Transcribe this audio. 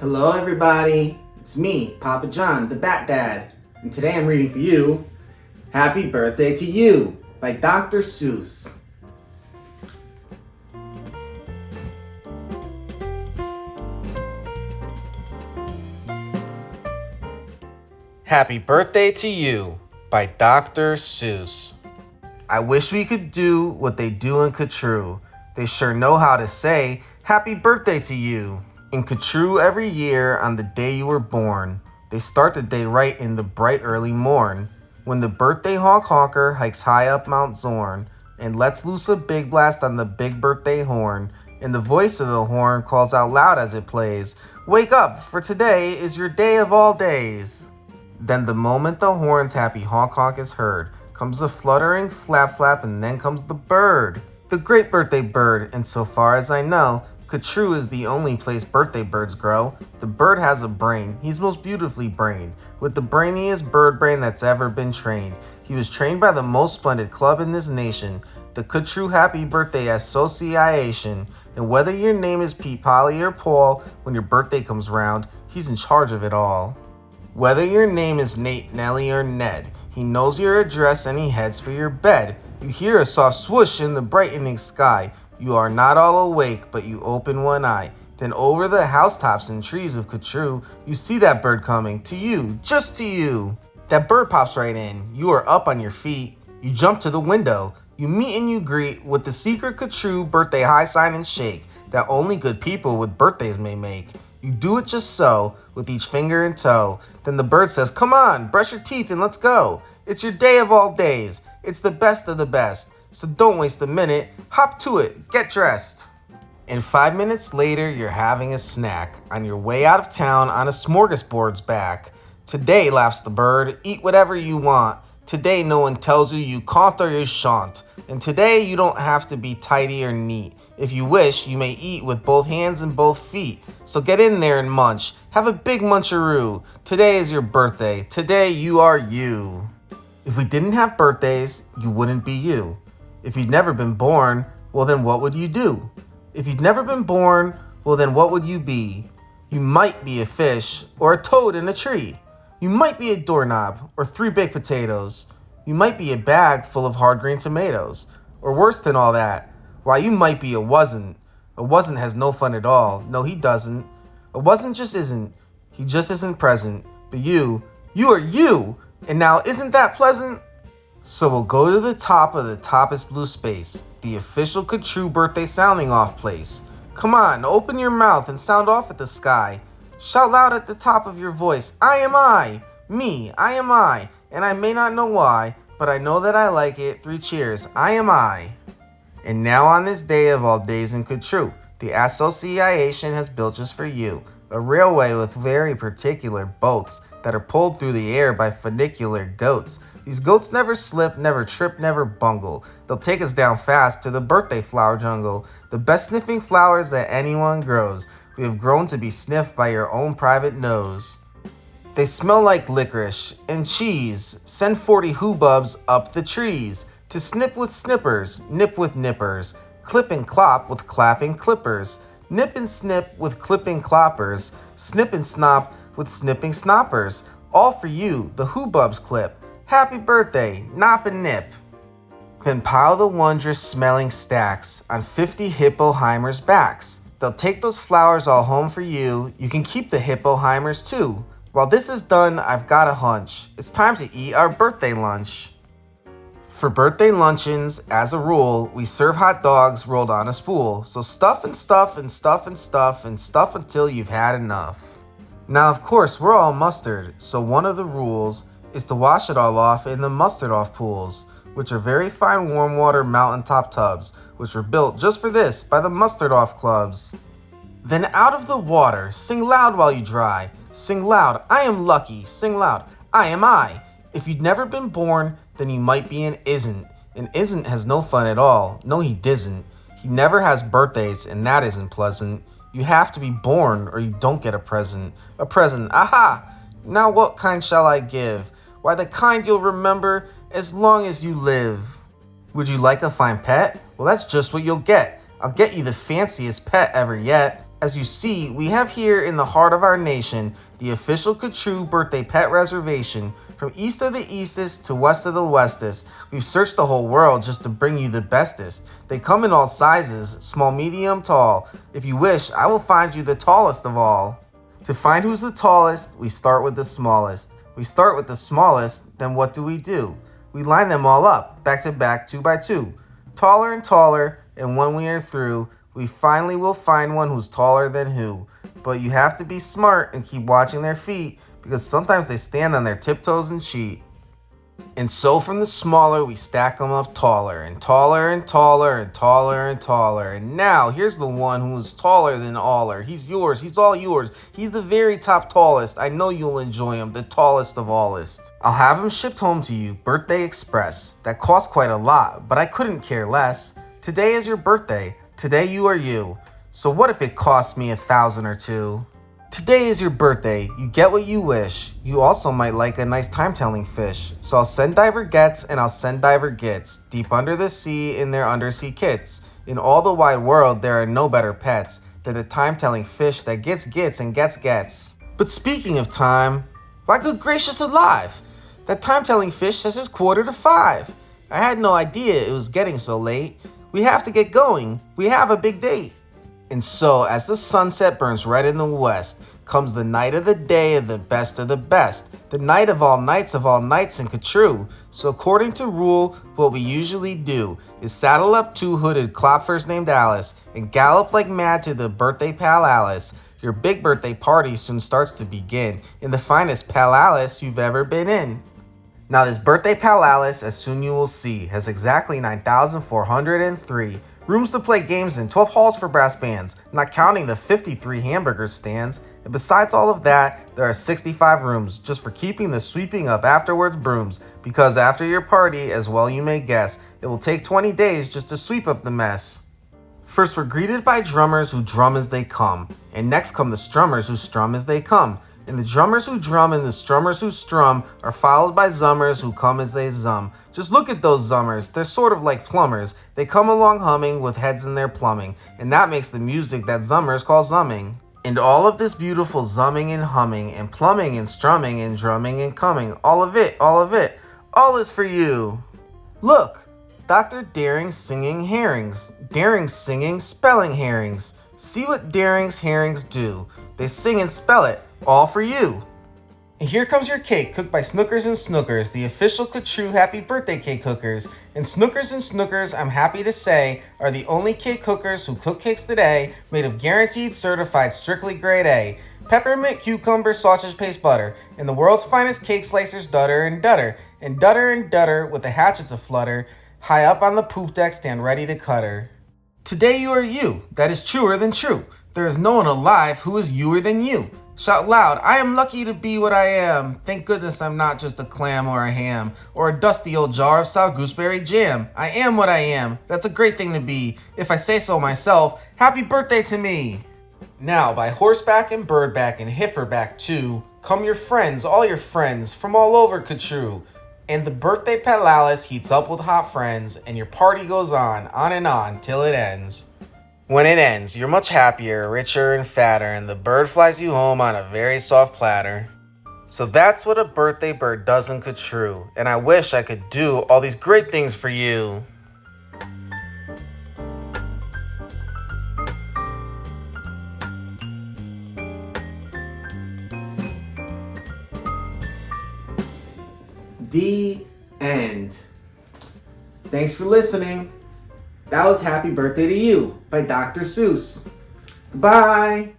Hello everybody, it's me, Papa John, the Batdad, and today I'm reading for you Happy Birthday to You by Dr. Seuss. Happy Birthday to You by Dr. Seuss. I wish we could do what they do in Catrue. They sure know how to say Happy Birthday to You. In Catrue every year on the day you were born, they start the day right in the bright early morn, when the birthday honker hikes high up Mount Zorn and lets loose a big blast on the big birthday horn, and the voice of the horn calls out loud as it plays, "Wake up, for today is your day of all days." Then the moment the horn's happy honk is heard, comes the fluttering flap, and then comes the bird, the great birthday bird, and so far as I know, Catrue is the only place birthday birds grow. The bird has a brain, he's most beautifully brained, with the brainiest bird brain that's ever been trained. He was trained by the most splendid club in this nation, the Catrue Happy Birthday Association. And whether your name is Pete, Polly, or Paul, when your birthday comes round, he's in charge of it all. Whether your name is Nate, Nellie, or Ned, he knows your address and he heads for your bed. You hear a soft swoosh in the brightening sky. You are not all awake, but you open one eye. Then over the housetops and trees of Catrue, you see that bird coming to you, just to you. That bird pops right in. You are up on your feet. You jump to the window. You meet and you greet with the secret Catrue birthday high sign and shake that only good people with birthdays may make. You do it just so, with each finger and toe. Then the bird says, "Come on, brush your teeth and let's go. It's your day of all days. It's the best of the best. So don't waste a minute, hop to it, get dressed." And 5 minutes later, you're having a snack on your way out of town on a smorgasbord's back. Today, laughs the bird, eat whatever you want. Today, no one tells you you can't or you shan't. And today, you don't have to be tidy or neat. If you wish, you may eat with both hands and both feet. So get in there and munch. Have a big muncharoo. Today is your birthday. Today, you are you. If we didn't have birthdays, you wouldn't be you. If you'd never been born, well then what would you do? If you'd never been born, well then what would you be? You might be a fish or a toad in a tree. You might be a doorknob or 3 baked potatoes. You might be a bag full of hard green tomatoes. Or worse than all that, why you might be a wasn't. A wasn't has no fun at all. No, he doesn't. A wasn't just isn't. He just isn't present. But you are you. And now isn't that pleasant? So we'll go to the top of the toppest blue space, the official Catrue birthday sounding off place. Come on, open your mouth and sound off at the sky. Shout loud at the top of your voice, I am I, me, I am I, and I may not know why, but I know that I like it. 3 cheers, I am I. And now on this day of all days in Catrue, the association has built just for you a railway with very particular boats that are pulled through the air by funicular goats. These goats never slip, never trip, never bungle. They'll take us down fast to the birthday flower jungle, the best sniffing flowers that anyone grows. We have grown to be sniffed by your own private nose. They smell like licorice and cheese. Send 40 hoobubs up the trees to snip with snippers, nip with nippers, clip and clop with clapping clippers, nip and snip with clipping cloppers, snip and snop with snipping snoppers. All for you, the hoobubs clip. Happy birthday, nop and nip. Then pile the wondrous smelling stacks on 50 hippoheimers' backs. They'll take those flowers all home for you. You can keep the hippoheimers too. While this is done, I've got a hunch. It's time to eat our birthday lunch. For birthday luncheons, as a rule, we serve hot dogs rolled on a spool. So stuff and stuff and stuff and stuff and stuff until you've had enough. Now, of course, we're all mustard, so one of the rules is to wash it all off in the mustard off pools, which are very fine warm water mountaintop tubs, which were built just for this by the mustard off clubs. Then out of the water, sing loud while you dry. Sing loud, I am lucky. Sing loud, I am I. If you'd never been born, then you might be an isn't. An isn't has no fun at all. No, he disn't. He never has birthdays, and that isn't pleasant. You have to be born or you don't get a present. A present, aha! Now what kind shall I give? Why, the kind you'll remember as long as you live. Would you like a fine pet? Well, that's just what you'll get. I'll get you the fanciest pet ever yet. As you see, we have here in the heart of our nation the official Ka-True birthday pet reservation. From east of the eastest to west of the westest, we've searched the whole world just to bring you the bestest. They come in all sizes, small, medium, tall. If you wish, I will find you the tallest of all. To find who's the tallest, we start with the smallest. We start with the smallest, then what do? We line them all up, back to back, 2 by 2. Taller and taller, and when we are through, we finally will find one who's taller than who. But you have to be smart and keep watching their feet, because sometimes they stand on their tiptoes and cheat. And so from the smaller, we stack them up taller, and taller, and taller, and taller, and taller. And now, here's the one who is taller than aller. He's yours, he's all yours. He's the very top tallest. I know you'll enjoy him, the tallest of allest. I'll have him shipped home to you, Birthday Express. That costs quite a lot, but I couldn't care less. Today is your birthday. Today you are you. So what if it costs me $1,000 or $2? Today is your birthday. You get what you wish. You also might like a nice time-telling fish. So I'll send diver gets and I'll send diver gets. Deep under the sea in their undersea kits. In all the wide world there are no better pets than a time-telling fish that gets and gets. But speaking of time, why good gracious alive! That time-telling fish says it's 4:45. I had no idea it was getting so late. We have to get going. We have a big date. And so, as the sunset burns red in the west, comes the night of the day of the best, the night of all nights in Ka-True. So according to rule, what we usually do is saddle up 2 hooded clopfers named Alice and gallop like mad to the birthday pal Alice. Your big birthday party soon starts to begin in the finest pal Alice you've ever been in. Now this birthday pal Alice, as soon you will see, has exactly 9,403 rooms to play games in, 12 halls for brass bands, not counting the 53 hamburger stands. And besides all of that, there are 65 rooms just for keeping the sweeping up afterwards brooms. Because after your party, as well you may guess, it will take 20 days just to sweep up the mess. First we're greeted by drummers who drum as they come. And next come the strummers who strum as they come. And the drummers who drum and the strummers who strum are followed by zummers who come as they zum. Just look at those zummers, they're sort of like plumbers. They come along humming with heads in their plumbing, and that makes the music that zummers call zumming. And all of this beautiful zumming and humming and plumbing and strumming and drumming and coming, all of it, all is for you. Look, Dr. Daring singing herrings, Daring singing spelling herrings. See what Daring's herrings do. They sing and spell it, all for you. And here comes your cake, cooked by Snookers and Snookers, the official Ka-True happy birthday cake cookers. And Snookers and Snookers, I'm happy to say, are the only cake cookers who cook cakes today, made of guaranteed certified strictly grade A, peppermint, cucumber, sausage paste, butter, and the world's finest cake slicers, Dutter and Dutter, and Dutter and Dutter with the hatchets a flutter, high up on the poop deck, stand ready to cut her. Today you are you, that is truer than true. There is no one alive who is youer than you. Shout loud, I am lucky to be what I am. Thank goodness I'm not just a clam or a ham, or a dusty old jar of sour gooseberry jam. I am what I am. That's a great thing to be. If I say so myself, happy birthday to me. Now, by horseback and birdback and heiferback too, come your friends, all your friends, from all over Ka-True. And the birthday pal Alice heats up with hot friends, and your party goes on and on, till it ends. When it ends, you're much happier, richer, and fatter, and the bird flies you home on a very soft platter. So that's what a birthday bird does in Ka-True, and I wish I could do all these great things for you. The end. Thanks for listening. That was Happy Birthday to You by Dr. Seuss. Goodbye.